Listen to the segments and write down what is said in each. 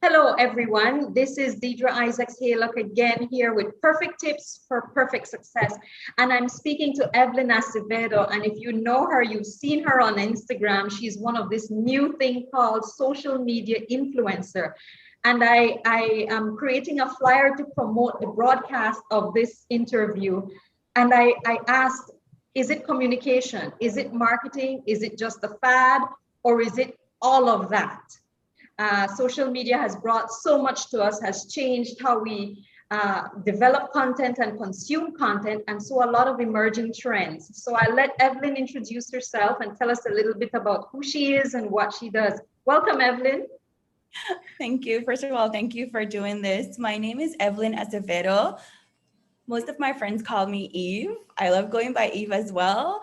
Hello, everyone. This is Deidre Isaacs Haylock again here with perfect tips for perfect success. And I'm speaking to Evelyn Acevedo. And if you know her, you've seen her on Instagram. She's one of this new thing called social media influencer. And I am creating a flyer to promote the broadcast of this interview. And I asked, is it communication? Is it marketing? Is it just a fad? Or is it all of that? Social media has brought so much to us, has changed how we develop content and consume content, and so a lot of emerging trends. So I let Evelyn introduce herself and tell us a little bit about who she is and what she does. Welcome, Evelyn. Thank you. First of all, thank you for doing this. My name is Evelyn Acevedo. Most of my friends call me Eve. I love going by Eve as well.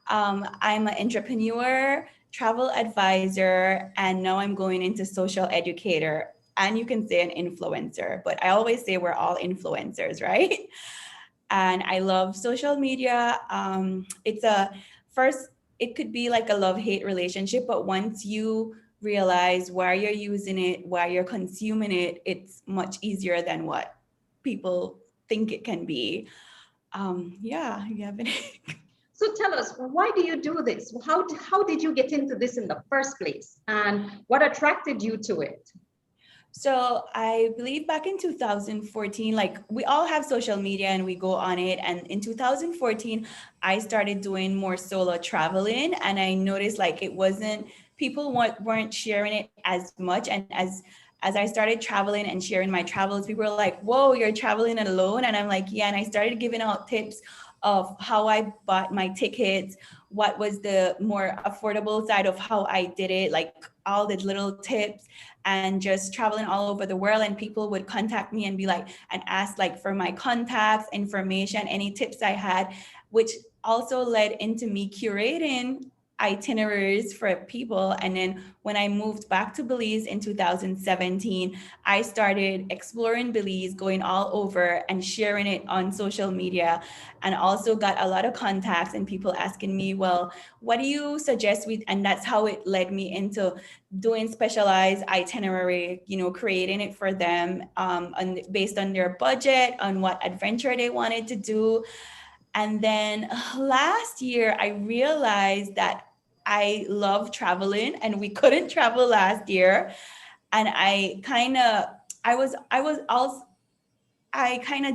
I'm an entrepreneur, travel advisor, and now I'm going into social educator. And you can say an influencer, but I always say we're all influencers, right? And I love social media. It could be like a love-hate relationship, but once you realize why you're using it, why you're consuming it, it's much easier than what people think it can be. Yeah, you have any? So tell us, why do you do this? How did you get into this in the first place? And what attracted you to it? So I believe back in 2014, like we all have social media and we go on it. And in 2014, I started doing more solo traveling, and I noticed like it wasn't, people weren't sharing it as much. And as I started traveling and sharing my travels, people were like, whoa, you're traveling alone. And I'm like, yeah. And I started giving out tips of how I bought my tickets, what was the more affordable side of how I did it, like all the little tips, and just traveling all over the world. And people would contact me and be like, and ask like for my contacts, information, any tips I had, which also led into me curating itineraries for people. And then when I moved back to Belize in 2017, I started exploring Belize, going all over and sharing it on social media, and also got a lot of contacts and people asking me, well, what do you suggest with, and that's how it led me into doing specialized itinerary, creating it for them, based on their budget, on what adventure they wanted to do. And then last year, I realized that I love traveling and we couldn't travel last year. And I kind of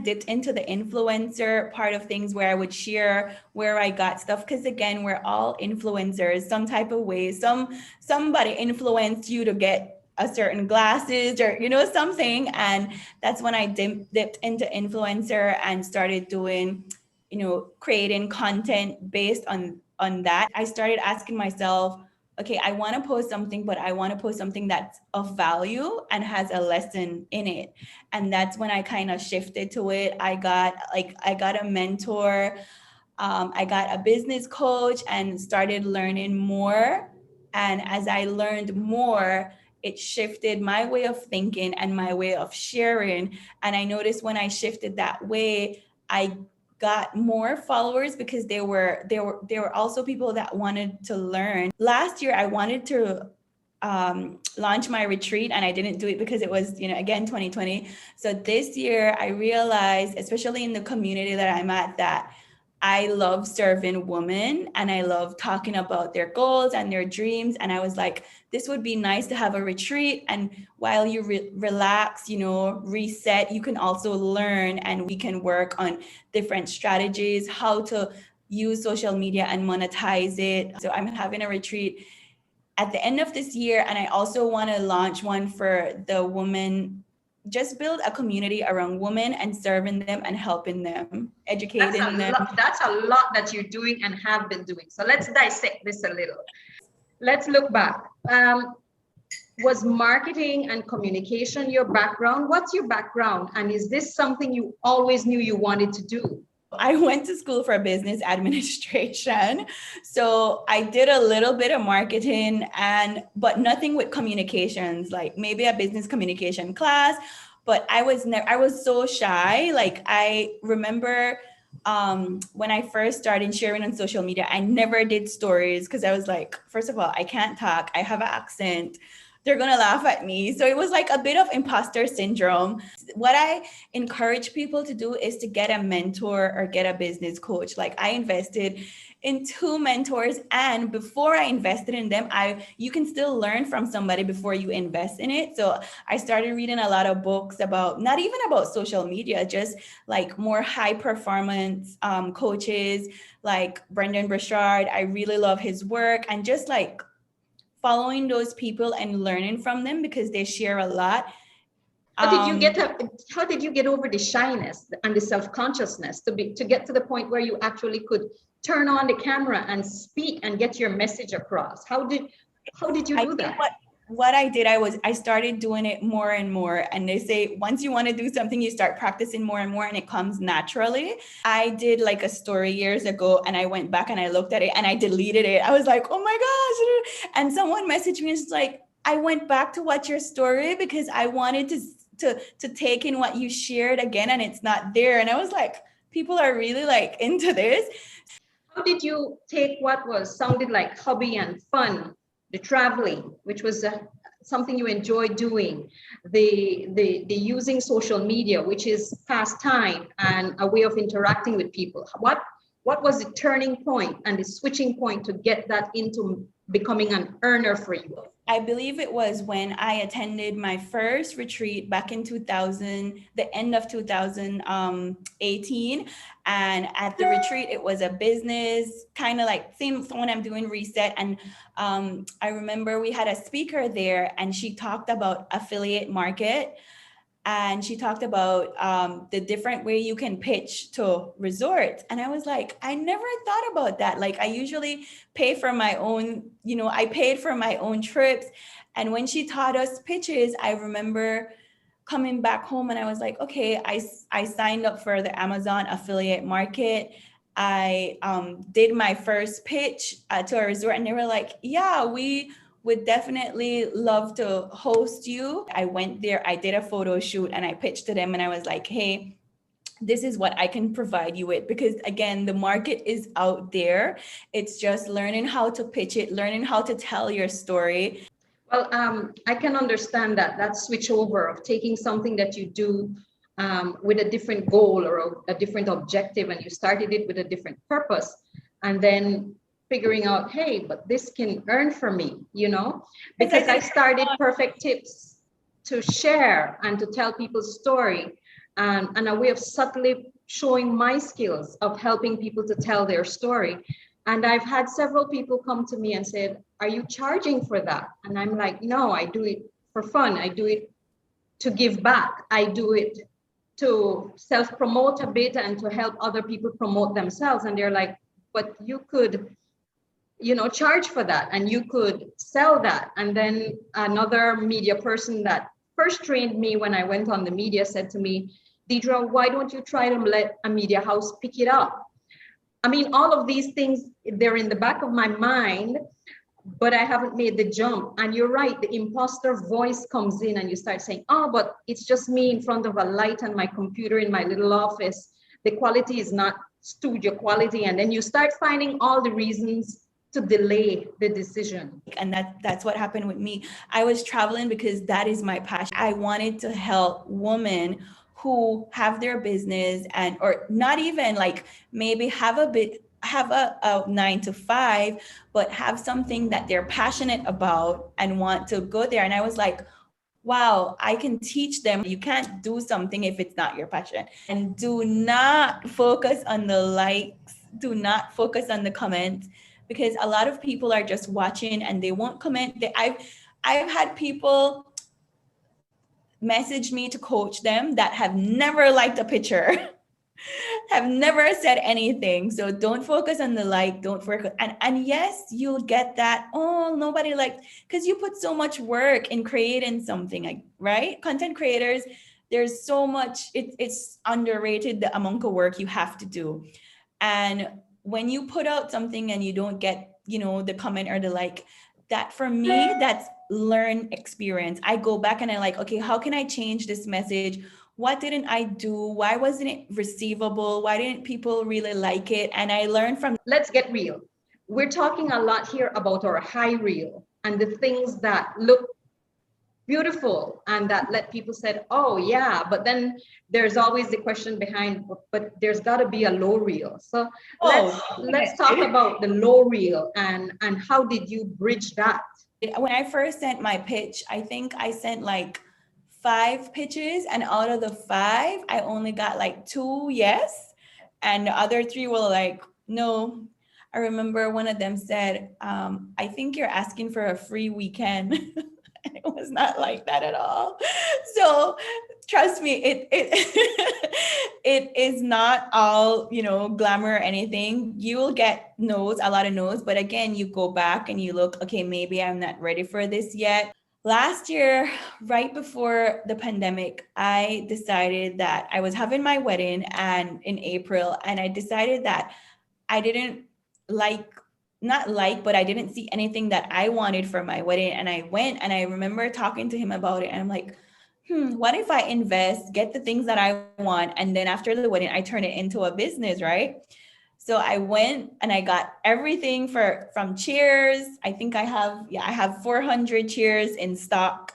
dipped into the influencer part of things where I would share where I got stuff. Cause again, we're all influencers some type of way. Somebody influenced you to get a certain glasses or, something. And that's when I dipped into influencer and started doing, creating content based on that. I started asking myself, okay, I want to post something, but I want to post something that's of value and has a lesson in it. And that's when I kind of shifted to it. I got a mentor, I got a business coach and started learning more. And as I learned more, it shifted my way of thinking and my way of sharing. And I noticed when I shifted that way, I got more followers because there were also people that wanted to learn. Last year, I wanted to launch my retreat, and I didn't do it because it was, again, 2020. So this year, I realized, especially in the community that I'm at, that I love serving women and I love talking about their goals and their dreams. And I was like, this would be nice to have a retreat. And while you relax, reset, you can also learn, and we can work on different strategies, how to use social media and monetize it. So I'm having a retreat at the end of this year. And I also want to launch one for the women, just build a community around women and serving them and helping them, educating them. That's a lot that you're doing and have been doing. So let's dissect this a little. Let's look back. Was marketing and communication your background? What's your background? And is this something you always knew you wanted to do? I went to school for business administration. So I did a little bit of marketing but nothing with communications, like maybe a business communication class, but I was so shy. Like I remember when I first started sharing on social media, I never did stories because I was like, first of all, I can't talk. I have an accent. they're going to laugh at me. So it was like a bit of imposter syndrome. What I encourage people to do is to get a mentor or get a business coach. Like I invested in 2 mentors, and before I invested in them, you can still learn from somebody before you invest in it. So I started reading a lot of books about, not even about social media, just like more high performance coaches like Brendan Burchard. I really love his work, and just like following those people and learning from them because they share a lot. How did you get how did you get over the shyness and the self-consciousness to get to the point where you actually could turn on the camera and speak and get your message across? How did you do that? What I did, I started doing it more and more. And they say, once you want to do something, you start practicing more and more and it comes naturally. I did like a story years ago and I went back and I looked at it and I deleted it. I was like, oh my gosh. And someone messaged me and it's like, I went back to watch your story because I wanted to take in what you shared again and it's not there. And I was like, people are really like into this. How did you take what sounded like hobby and fun, the traveling, which was something you enjoy doing, the using social media, which is pastime and a way of interacting with people? What was the turning point and the switching point to get that into becoming an earner for you? I believe it was when I attended my first retreat back in 2000, the end of 2018. And at the retreat, it was a business, kind of like same when I'm doing reset. And I remember we had a speaker there and she talked about affiliate market. And she talked about the different way you can pitch to resorts. And I was like, I never thought about that. Like I usually pay for my own, I paid for my own trips. And when she taught us pitches, I remember coming back home and I was like, okay, I signed up for the Amazon affiliate market. I did my first pitch to a resort and they were like, yeah, we would definitely love to host you. I went there, I did a photo shoot and I pitched to them and I was like, hey, this is what I can provide you with. Because again, the market is out there. It's just learning how to pitch it, learning how to tell your story. Well, I can understand that switch over of taking something that you do with a different goal or a different objective, and you started it with a different purpose, and then figuring out, hey, but this can earn for me, because I started PRfect Tips to share and to tell people's story and a way of subtly showing my skills of helping people to tell their story. And I've had several people come to me and said, are you charging for that? And I'm like, no, I do it for fun. I do it to give back. I do it to self-promote a bit and to help other people promote themselves. And they're like, but you could charge for that and you could sell that. And then another media person that first trained me when I went on the media said to me, Deidre, why don't you try to let a media house pick it up? I mean, all of these things, they're in the back of my mind, but I haven't made the jump. And you're right, the imposter voice comes in and you start saying, oh, but it's just me in front of a light and my computer in my little office. The quality is not studio quality. And then you start finding all the reasons to delay the decision. And that's what happened with me. I was traveling because that is my passion. I wanted to help women who have their business or not even like maybe have a 9-to-5, but have something that they're passionate about and want to go there. And I was like, wow, I can teach them. You can't do something if it's not your passion. And do not focus on the likes. Do not focus on the comments. Because a lot of people are just watching and they won't comment. I've had people message me to coach them that have never liked a picture, have never said anything. So don't focus on the like, don't focus. And yes, you'll get that, oh, nobody liked, because you put so much work in creating something, right? Content creators, there's so much, it's underrated the amount of work you have to do. And when you put out something and you don't get, the comment or the like, that for me, that's learned experience. I go back and I'm like, okay, how can I change this message? What didn't I do? Why wasn't it receivable? Why didn't people really like it? And I learned from. Let's get real. We're talking a lot here about our high reel and the things that look beautiful, and that let people said, oh yeah, but then there's always the question behind, but there's got to be a low reel. So let's talk about the low reel, and how did you bridge that? When I first sent my pitch, I think I sent like 5 pitches, and out of the 5 I only got like 2 yes, and the other 3 were like no. I remember one of them said, I think you're asking for a free weekend. And it was not like that at all. So trust me, it is not all, you know, glamour or anything. You will get no's, a lot of no's, but again, you go back and you look, okay, maybe I'm not ready for this yet. Last year, right before the pandemic, I decided that I was having my wedding and in April, and I decided that I didn't but I didn't see anything that I wanted for my wedding. And I went, and I remember talking to him about it. And I'm like, what if I invest, get the things that I want, and then after the wedding, I turn it into a business, right? So I went and I got everything from chairs. I think I have 400 chairs in stock.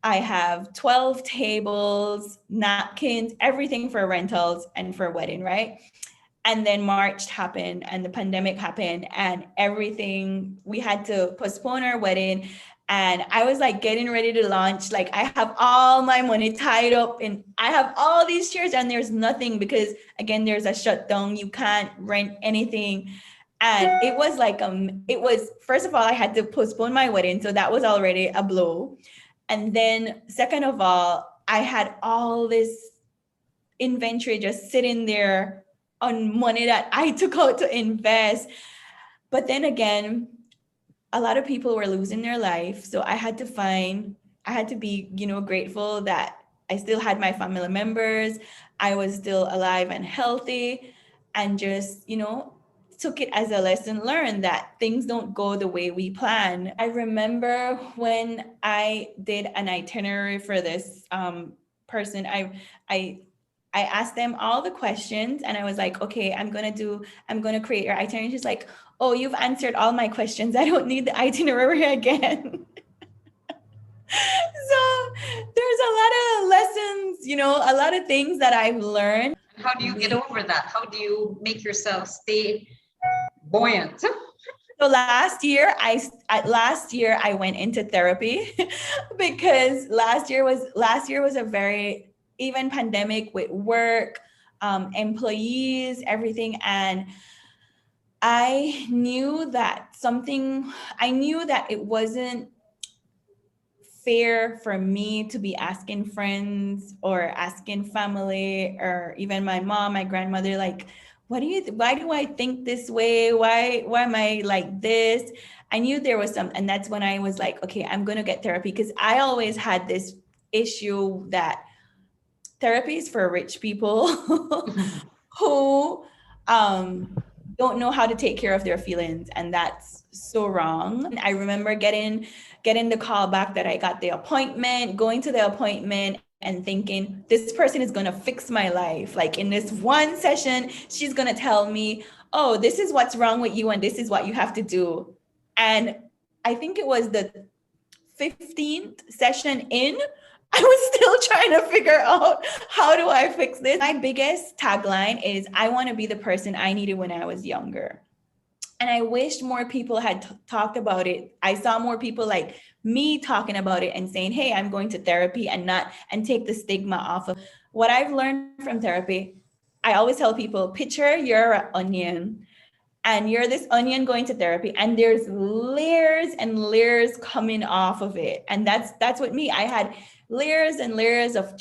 I have 12 tables, napkins, everything for rentals and for wedding, right? And then March happened and the pandemic happened and everything, we had to postpone our wedding. And I was like getting ready to launch. Like I have all my money tied up and I have all these chairs and there's nothing because again, there's a shutdown. You can't rent anything. And it was like, first of all, I had to postpone my wedding. So that was already a blow. And then second of all, I had all this inventory just sitting there on money that I took out to invest. But then again, a lot of people were losing their life. So I had to be, grateful that I still had my family members. I was still alive and healthy and just, took it as a lesson learned that things don't go the way we plan. I remember when I did an itinerary for this person, I asked them all the questions and I was like, okay, I'm going to create your itinerary. She's like, oh, you've answered all my questions. I don't need the itinerary again. So there's a lot of lessons, a lot of things that I've learned. How do you get over that? How do you make yourself stay buoyant? So last year I went into therapy because last year was a very, even pandemic with work, employees, everything. And I knew that it wasn't fair for me to be asking friends or asking family or even my mom, my grandmother, like, why do I think this way? Why am I like this? I knew there was and that's when I was like, okay, I'm going to get therapy because I always had this issue that therapy is for rich people who don't know how to take care of their feelings, and that's so wrong. I remember getting the call back that I got the appointment, going to the appointment and thinking this person is going to fix my life. Like in this one session, she's going to tell me, oh, this is what's wrong with you and this is what you have to do. And I think it was the 15th session in, I was still trying to figure out how do I fix this. My biggest tagline is I want to be the person I needed when I was younger. And I wished more people had talked about it. I saw more people like me talking about it and saying, hey, I'm going to therapy and take the stigma off of what I've learned from therapy. I always tell people, picture you're an onion and you're this onion going to therapy and there's layers and layers coming off of it. And that's what me, I had layers and layers of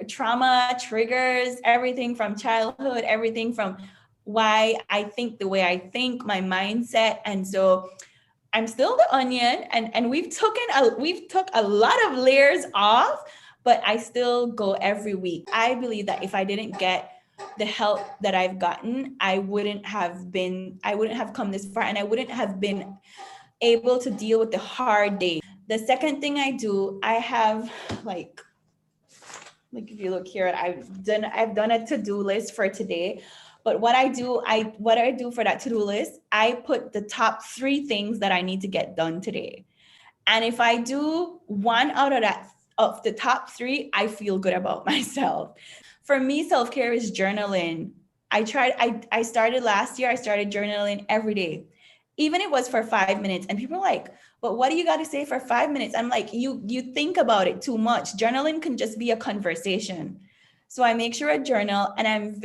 trauma, triggers, everything from childhood, everything from why I think the way I think, my mindset. And so I'm still the onion and we've took a lot of layers off, but I still go every week. I believe that if I didn't get the help that I've gotten, I wouldn't have come this far and I wouldn't have been able to deal with the hard days. The second thing I do, I have like if you look here, I've done a to-do list for today. But what I do for that to-do list, I put the top 3 things that I need to get done today. And if I do one out of that of the top three, I feel good about myself. For me, self-care is journaling. I started last year, I started journaling every day. Even it was for 5 minutes. And people are like, but what do you got to say for 5 minutes? I'm like, you think about it too much. Journaling can just be a conversation. So I make sure I journal, and I'm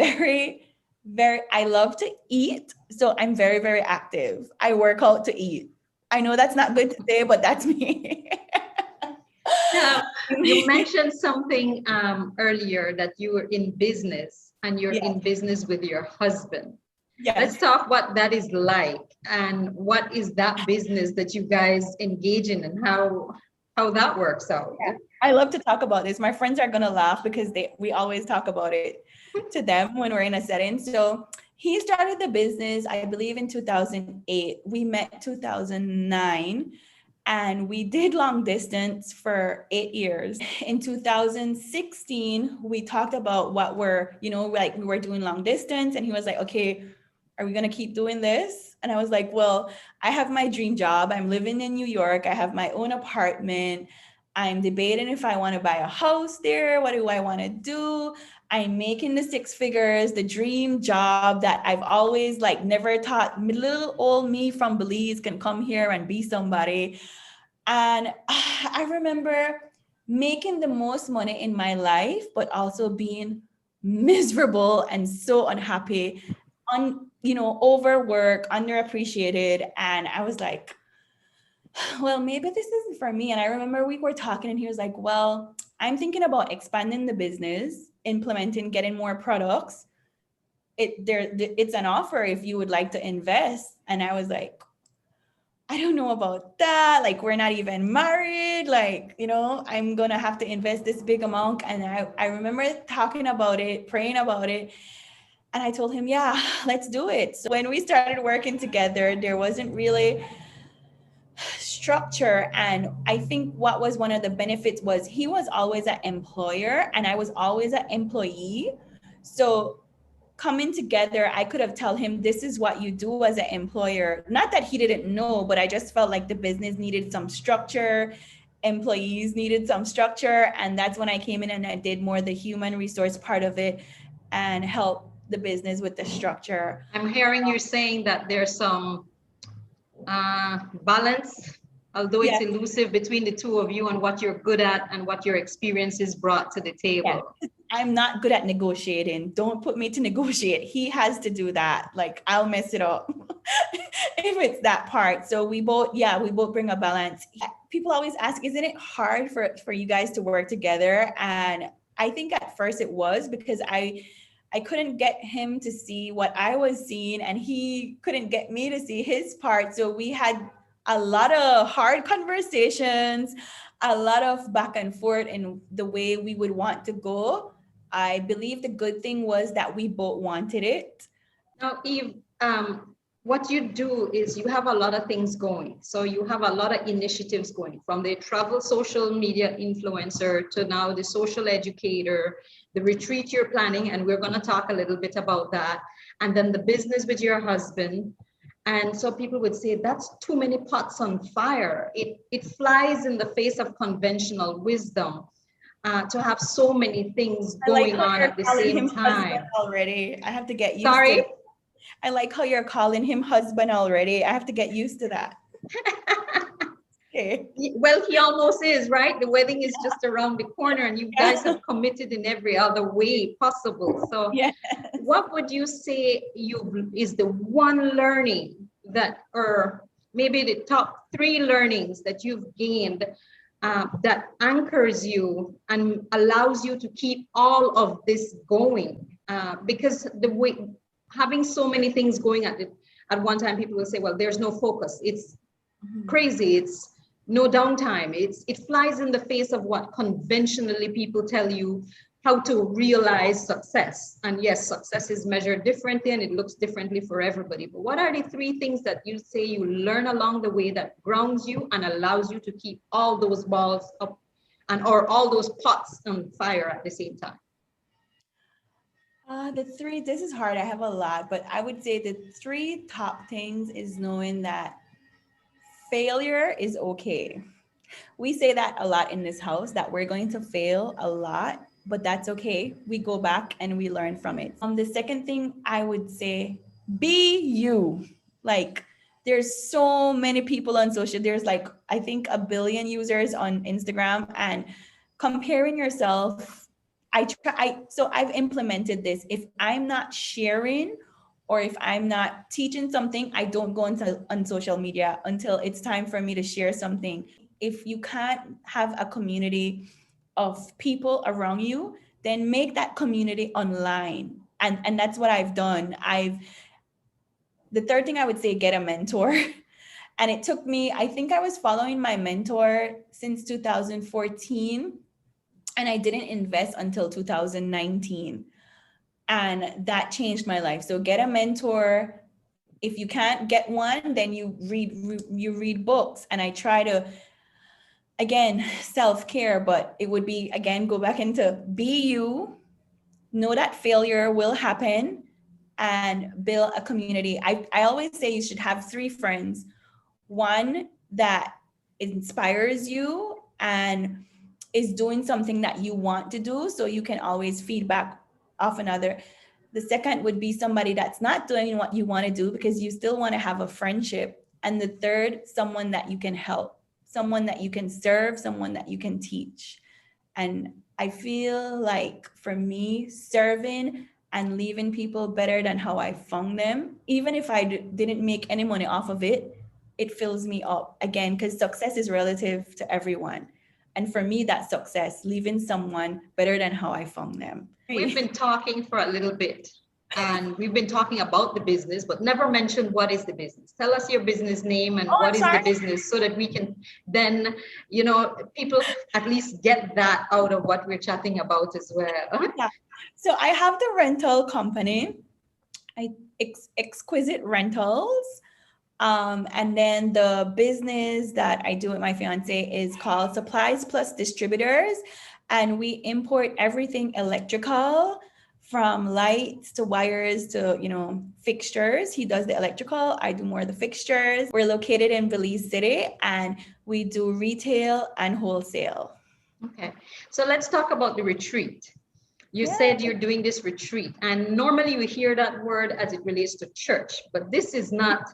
I love to eat. So I'm very, very active. I work out to eat. I know that's not good to say, but that's me. Now, you mentioned something earlier that you were in business and you're Yes, in business with your husband. yes. Let's talk what that is like and what is that business that you guys engage in and how that works out. Yeah. I love to talk about this. My friends are gonna laugh because we always talk about it to them when we're in a setting. So he started the business, I believe, in 2008. We met 2009, and we did long distance for 8 years. In 2016, we talked about what like we were doing long distance, and he was like, okay, are we going to keep doing this? And I was like, well, I have my dream job. I'm living in New York. I have my own apartment. I'm debating if I want to buy a house there. What do I want to do? I'm making the six figures, the dream job that I've always like never thought little old me from Belize can come here and be somebody. And I remember making the most money in my life, but also being miserable and so unhappy, overworked, underappreciated. And I was like, well, maybe this isn't for me. And I remember we were talking, and he was like, well, I'm thinking about expanding the business, implementing, getting more products. It's an offer if you would like to invest. And I was like, I don't know about that. Like, we're not even married. Like, I'm going to have to invest this big amount. And I remember talking about it, praying about it. And I told him, yeah, let's do it. So when we started working together, there wasn't really structure. And I think what was one of the benefits was he was always an employer and I was always an employee. So coming together, I could have told him, this is what you do as an employer. Not that he didn't know, but I just felt like the business needed some structure. Employees needed some structure. And that's when I came in and I did more the human resource part of it and help the business with the structure. I'm hearing you saying that there's some balance, although it's Yes, elusive, between the two of you and what you're good at and what your experiences brought to the yes. table. I'm not good at negotiating. Don't put me to negotiate. He has to do that. Like, I'll mess it up if it's that part. So we both bring a balance. People always ask, isn't it hard for you guys to work together? And I think at first it was because I couldn't get him to see what I was seeing, and he couldn't get me to see his part. So we had a lot of hard conversations, a lot of back and forth in the way we would want to go. I believe the good thing was that we both wanted it. Now, Eve, what you do is you have a lot of things going. So you have a lot of initiatives going, from the travel social media influencer to now the social educator, the retreat you're planning, and we're going to talk a little bit about that, and then the business with your husband. And so people would say that's too many pots on fire. It flies in the face of conventional wisdom to have so many things I like going how on you're at the calling same him husband time. already. I have to get used to Sorry? that. I like how you're calling him husband already. I have to get used to that. Okay. Well, he almost is, right? The wedding is just around the corner, and you guys have committed in every other way possible. So, Yeah. what would you say is the one learning that, or maybe the top three learnings that you've gained that anchors you and allows you to keep all of this going? Because the way having so many things going at one time, people will say, well, there's no focus. It's crazy. It's no downtime. It flies in the face of what conventionally people tell you how to realize success. And yes, success is measured differently and it looks differently for everybody. But what are the three things that you say you learn along the way that grounds you and allows you to keep all those balls up or all those pots on fire at the same time? This is hard. I have a lot, but I would say the three top things is knowing that failure is okay. We say that a lot in this house, that we're going to fail a lot, but that's okay. We go back and we learn from it. The second thing I would say, be you. Like, there's so many people on social. There's like, I think, 1 billion users on Instagram, and comparing yourself. So I've implemented this. If I'm not sharing or if I'm not teaching something, I don't go on social media until it's time for me to share something. If you can't have a community of people around you, then make that community online. And that's what I've done. The third thing I would say, get a mentor. And it took me, I think I was following my mentor since 2014, and I didn't invest until 2019. And that changed my life. So get a mentor. If you can't get one, then you read books. And I try to, again, self-care, but it would be, again, go back into be you, know that failure will happen, and build a community. I always say you should have 3 friends. One that inspires you and is doing something that you want to do, so you can always feedback off another. The second would be somebody that's not doing what you want to do, because you still want to have a friendship. And the third, someone that you can help, someone that you can serve, someone that you can teach. And I feel like for me, serving and leaving people better than how I found them, even if I didn't make any money off of it, it fills me up, again, because success is relative to everyone. And for me, that's success, leaving someone better than how I found them. We've been talking for a little bit, and we've been talking about the business, but never mentioned what is the business. Tell us your business name and what is the business, so that we can then, people at least get that out of what we're chatting about as well. Yeah. So I have the rental company, Exquisite Rentals. And then the business that I do with my fiance is called Supplies Plus Distributors. And we import everything electrical, from lights to wires to, fixtures. He does the electrical, I do more of the fixtures. We're located in Belize City, and we do retail and wholesale. Okay, so let's talk about the retreat. You said you're doing this retreat, and normally we hear that word as it relates to church, but this is not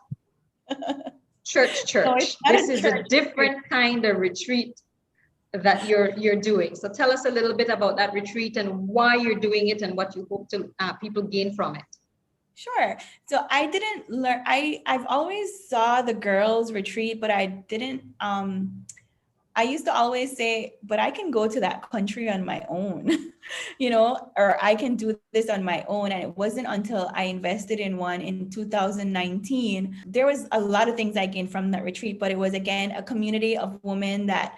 church. No, this is a different kind of retreat that you're doing. So tell us a little bit about that retreat and why you're doing it and what you hope to people gain from it. Sure. So I didn't learn, I've always saw the girls retreat, but I didn't, I used to always say, but I can go to that country on my own, or I can do this on my own. And it wasn't until I invested in one in 2019. There was a lot of things I gained from that retreat, but it was, again, a community of women that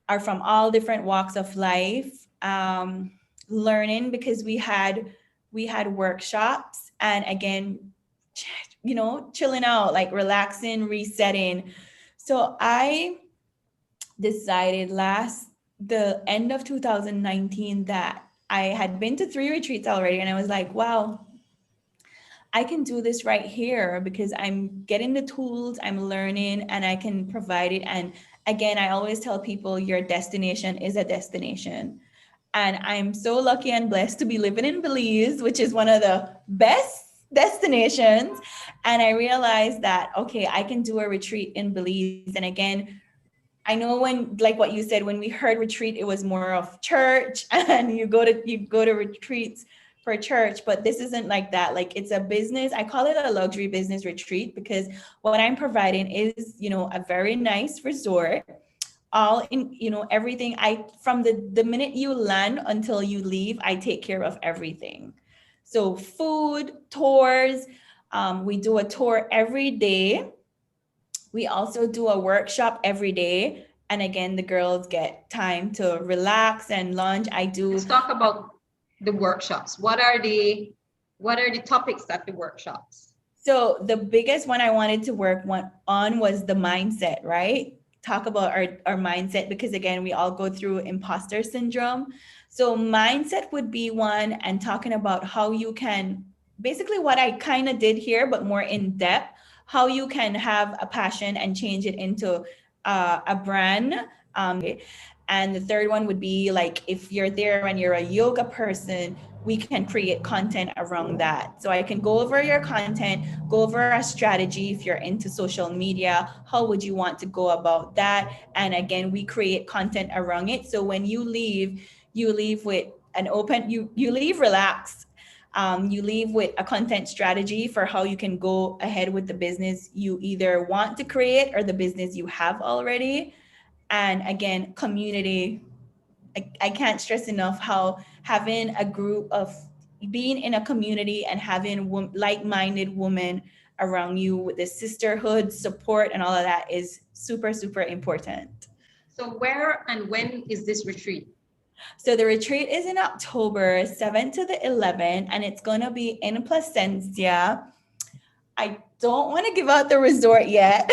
are from all different walks of life, learning, because we had workshops, and again, chilling out, like relaxing, resetting. So I decided the end of 2019 that I had been to 3 retreats already, and I was like, wow, I can do this right here, because I'm getting the tools, I'm learning, and I can provide it. And again, I always tell people, your destination is a destination. And I'm so lucky and blessed to be living in Belize, which is one of the best destinations. And I realized that, okay, I can do a retreat in Belize. And again, I know, when, like what you said, when we heard retreat, it was more of church, and you go to retreats for church, but this isn't like that. Like, it's a business. I call it a luxury business retreat, because what I'm providing is, a very nice resort, all in, everything. From the minute you land until you leave, I take care of everything. So food, tours, we do a tour every day. We also do a workshop every day. And again, the girls get time to relax and lunch. Let's talk about the workshops. What are the topics at the workshops? So the biggest one I wanted to work on was the mindset, right? Talk about our mindset, because again, we all go through imposter syndrome. So mindset would be one, and talking about how you can, basically what I kind of did here, but more in depth, how you can have a passion and change it into a brand. And the third one would be like, if you're there and you're a yoga person, we can create content around that. So I can go over your content, go over a strategy. If you're into social media, how would you want to go about that? And again, we create content around it. So when you leave with an open, you leave relaxed. You leave with a content strategy for how you can go ahead with the business you either want to create or the business you have already. And again, community. I can't stress enough how having a group of being in a community and having like-minded women around you with the sisterhood support and all of that is super, super important. So where and when is this retreat? So the retreat is in October 7th to the 11th, and it's going to be in Placencia. I don't want to give out the resort yet.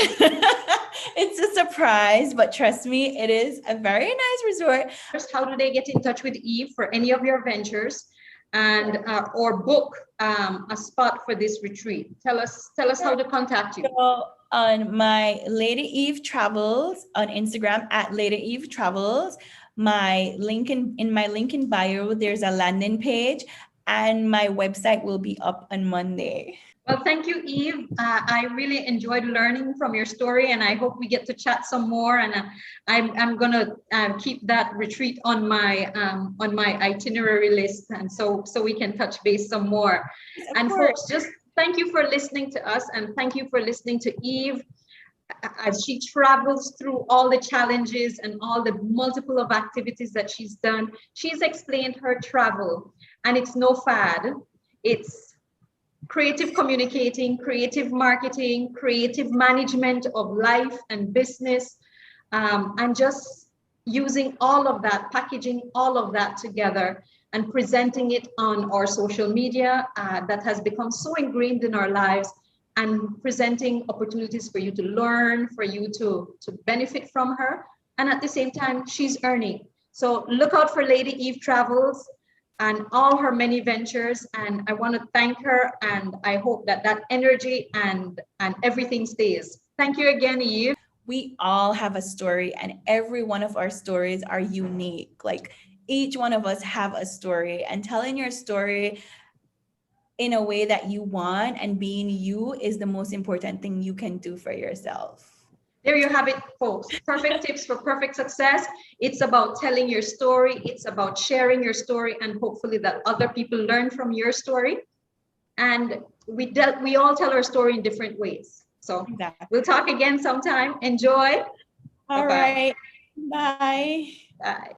It's a surprise, but trust me, it is a very nice resort. How do they get in touch with Eve for any of your ventures and or book a spot for this retreat? Tell us how to contact you. So on my Lady Eve Travels on Instagram at Lady Eve Travels, my link in my link in bio, there's a landing page, and my website will be up on Monday. Well, thank you, Eve. I really enjoyed learning from your story, and I hope we get to chat some more. And I'm gonna keep that retreat on my itinerary list, and so we can touch base some more. And folks, just thank you for listening to us, and thank you for listening to Eve as she travels through all the challenges and all the multiple of activities that she's done. She's explained her travel, and it's no fad. It's creative communicating, creative marketing, creative management of life and business, and just using all of that, packaging all of that together and presenting it on our social media that has become so ingrained in our lives, and presenting opportunities for you to learn, for you to benefit from her. And at the same time, she's earning. So look out for Lady Eve Travels and all her many ventures. And I want to thank her, and I hope that that energy and everything stays. Thank you again, Eve. We all have a story, and every one of our stories are unique. Like each one of us have a story, and telling your story in a way that you want and being you is the most important thing you can do for yourself. There you have it, folks. Perfect tips for perfect success. It's about telling your story. It's about sharing your story, and hopefully that other people learn from your story. And we all tell our story in different ways. So exactly. We'll talk again sometime. Enjoy. All right. Bye. Bye.